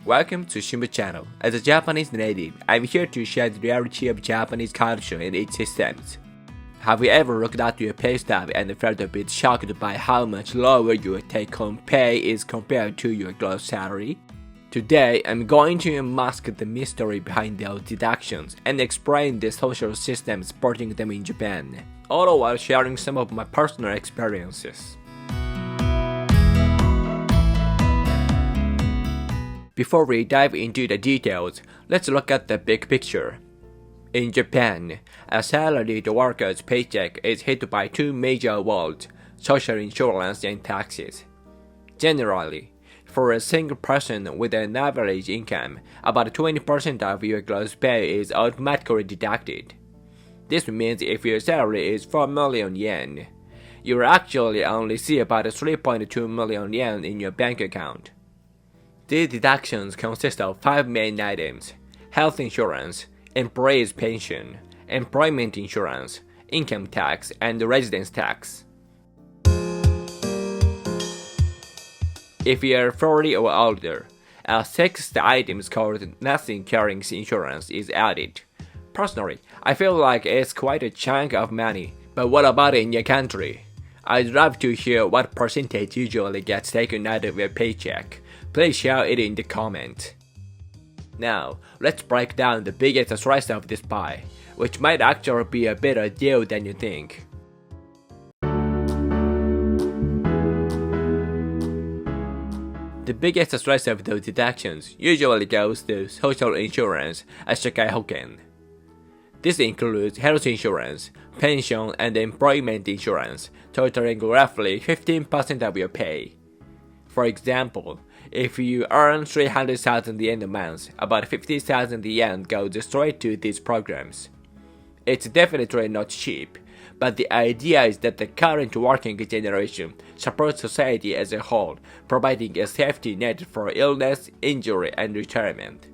Welcome to Shimba channel. As a Japanese native, I'm here to share the reality of Japanese culture and its systems. Have you ever looked at your pay stub and felt a bit shocked by how much lower your take-home pay is compared to your gross salary? Today, I'm going to unmask the mystery behind those deductions and explain the social system supporting them in Japan, all while sharing some of my personal experiences. Before we dive into the details, let's look at the big picture. In Japan, a salaried worker's paycheck is hit by two major woes: social insurance and taxes. Generally, for a single person with an average income, about 20% of your gross pay is automatically deducted. This means if your salary is 4 million yen, you actually only see about 3.2 million yen in your bank account. These deductions consist of 5 main items: health insurance, employee's pension, employment insurance, income tax, and residence tax. If you are 40 or older, a sixth item called nothing carrying insurance is added. Personally, I feel like it's quite a chunk of money, but what about in your country? I'd love to hear what percentage usually gets taken out of your paycheck. Please share it in the comments. Now, let's break down the biggest slice of this pie, which might actually be a bigger deal than you think. The biggest slice of those deductions usually goes to social insurance as Shakai Hoken. This includes health insurance, pension, and employment insurance, totaling roughly 15% of your pay. For example, if you earn 300,000 yen a month, about 50,000 yen goes straight to these programs. It's definitely not cheap, but the idea is that the current working generation supports society as a whole, providing a safety net for illness, injury, and retirement.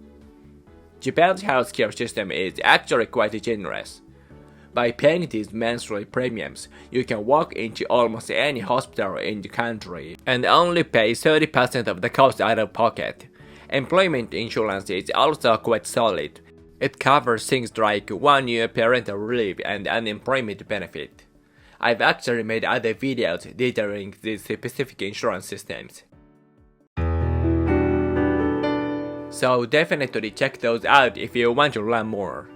Japan's healthcare system is actually quite generous. By paying these monthly premiums, you can walk into almost any hospital in the country and only pay 30% of the cost out of pocket. Employment insurance is also quite solid. It covers things like 1 year parental leave and unemployment benefit. I've actually made other videos detailing these specific insurance systems. So definitely check those out if you want to learn more.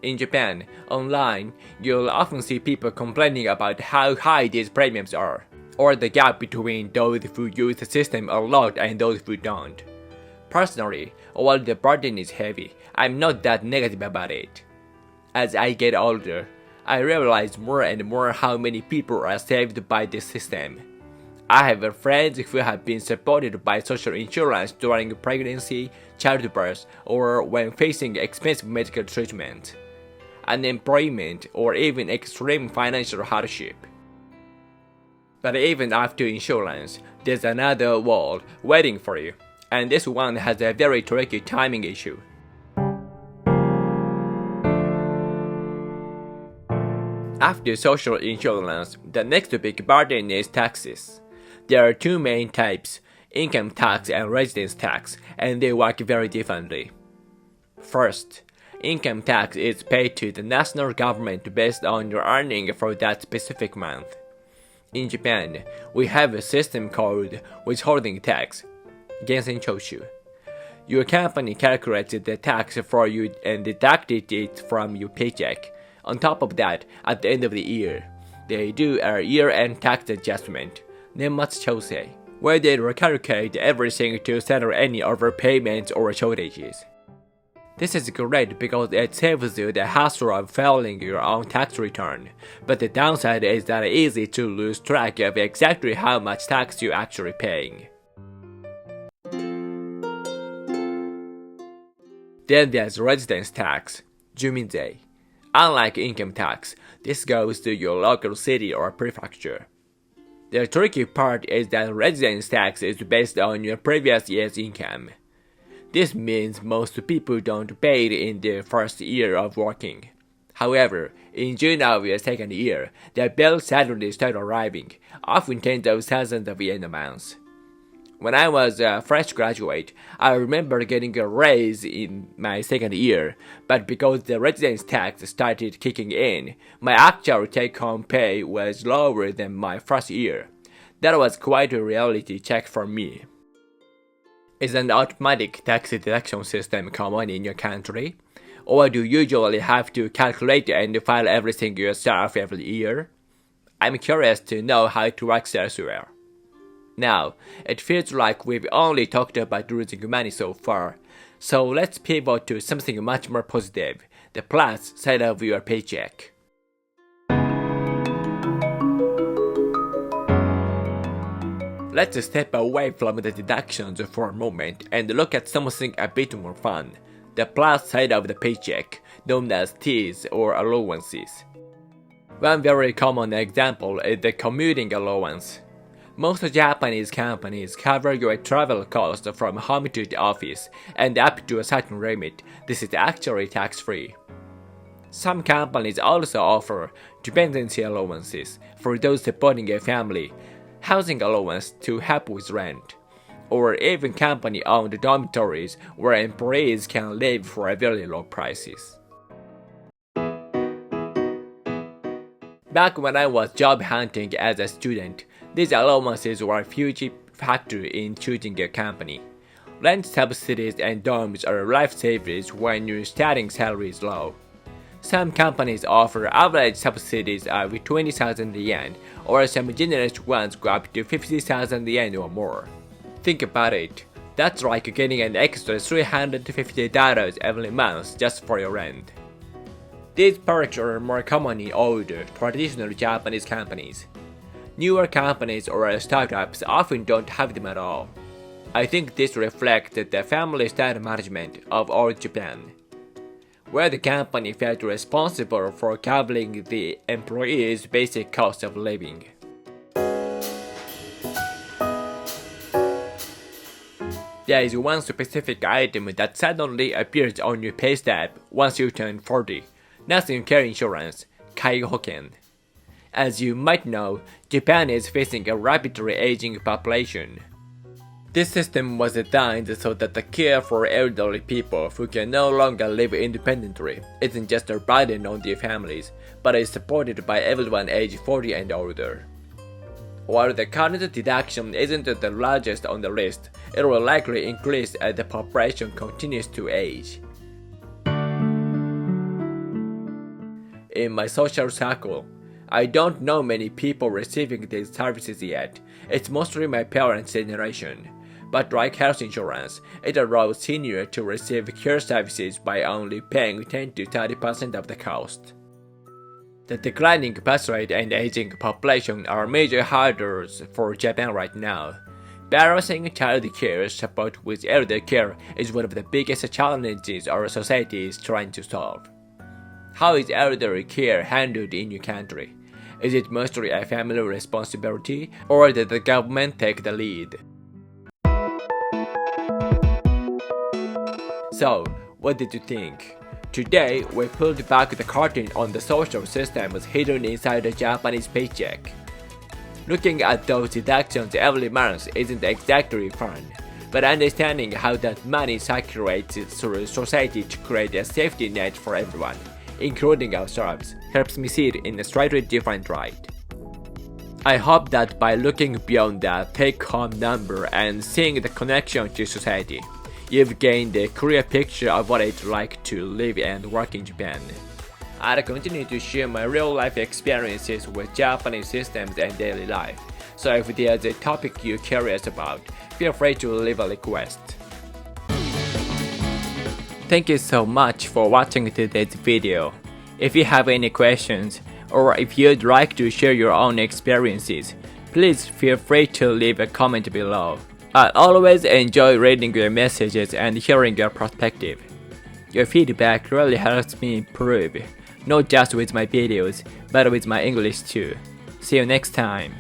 In Japan, online, you'll often see people complaining about how high these premiums are, or the gap between those who use the system a lot and those who don't. Personally, while the burden is heavy, I'm not that negative about it. As I get older, I realize more and more how many people are saved by this system. I have friends who have been supported by social insurance during pregnancy, childbirth, or when facing expensive medical treatment, unemployment, or even extreme financial hardship. But even after insurance, there's another world waiting for you, and this one has a very tricky timing issue. After social insurance, the next big burden is taxes. There are two main types: income tax and residence tax, and they work very differently. First, income tax is paid to the national government based on your earning for that specific month. In Japan, we have a system called withholding tax, gensen choshu. Your company calculates the tax for you and deducted it from your paycheck. On top of that, at the end of the year, they do a year-end tax adjustment, nenmatsu chosei, where they recalculate everything to settle any overpayments or shortages. This is great because it saves you the hassle of filing your own tax return, but the downside is that it's easy to lose track of exactly how much tax you're actually paying. Then there's residence tax, juminzei. Unlike income tax, this goes to your local city or prefecture. The tricky part is that residence tax is based on your previous year's income. This means most people don't pay it in their first year of working. However, in June of your second year, the bill suddenly start arriving, often tens of thousands of yen a month. When I was a fresh graduate, I remember getting a raise in my second year, but because the residence tax started kicking in, my actual take-home pay was lower than my first year. That was quite a reality check for me. Is an automatic tax deduction system common in your country? Or do you usually have to calculate and file everything yourself every year? I'm curious to know how it works elsewhere. Now, it feels like we've only talked about losing money so far, so let's pivot to something much more positive, the plus side of your paycheck. Let's step away from the deductions for a moment and look at something a bit more fun, the plus side of the paycheck, known as T's or allowances. One very common example is the commuting allowance. Most Japanese companies cover your travel costs from home to the office, and up to a certain limit, this is actually tax-free. Some companies also offer dependency allowances for those supporting a family, housing allowance to help with rent, or even company-owned dormitories where employees can live for very low prices. Back when I was job hunting as a student, these allowances were a huge factor in choosing a company. Rent subsidies and dorms are lifesavers when your starting salary is low. Some companies offer average subsidies of 20,000 yen, or some generous ones go up to 50,000 yen or more. Think about it, that's like getting an extra $350 every month just for your rent. These perks are more common in older, traditional Japanese companies. Newer companies or startups often don't have them at all. I think this reflects the family-style management of old Japan, where the company felt responsible for covering the employees' basic cost of living. There is one specific item that suddenly appears on your pay stub once you turn 40, nursing care insurance, Shakai Hoken. As you might know, Japan is facing a rapidly aging population. This system was designed so that the care for elderly people who can no longer live independently isn't just a burden on their families, but is supported by everyone aged 40 and older. While the current deduction isn't the largest on the list, it will likely increase as the population continues to age. In my social circle, I don't know many people receiving these services yet. It's mostly my parents' generation. But like health insurance, it allows seniors to receive care services by only paying 10 to 30% of the cost. The declining birth rate and aging population are major hurdles for Japan right now. Balancing child care support with elder care is one of the biggest challenges our society is trying to solve. How is elderly care handled in your country? Is it mostly a family responsibility, or did the government take the lead? So, what did you think? Today, we pulled back the curtain on the social systems hidden inside the Japanese paycheck. Looking at those deductions every month isn't exactly fun, but understanding how that money circulates through society to create a safety net for everyone, including ourselves, helps me see it in a slightly different light. I hope that by looking beyond the take-home number and seeing the connection to society, you've gained a clear picture of what it's like to live and work in Japan. I'll continue to share my real-life experiences with Japanese systems and daily life, so if there's a topic you're curious about, feel free to leave a request. Thank you so much for watching today's video. If you have any questions, or if you'd like to share your own experiences, please feel free to leave a comment below. I always enjoy reading your messages and hearing your perspective. Your feedback really helps me improve, not just with my videos, but with my English too. See you next time.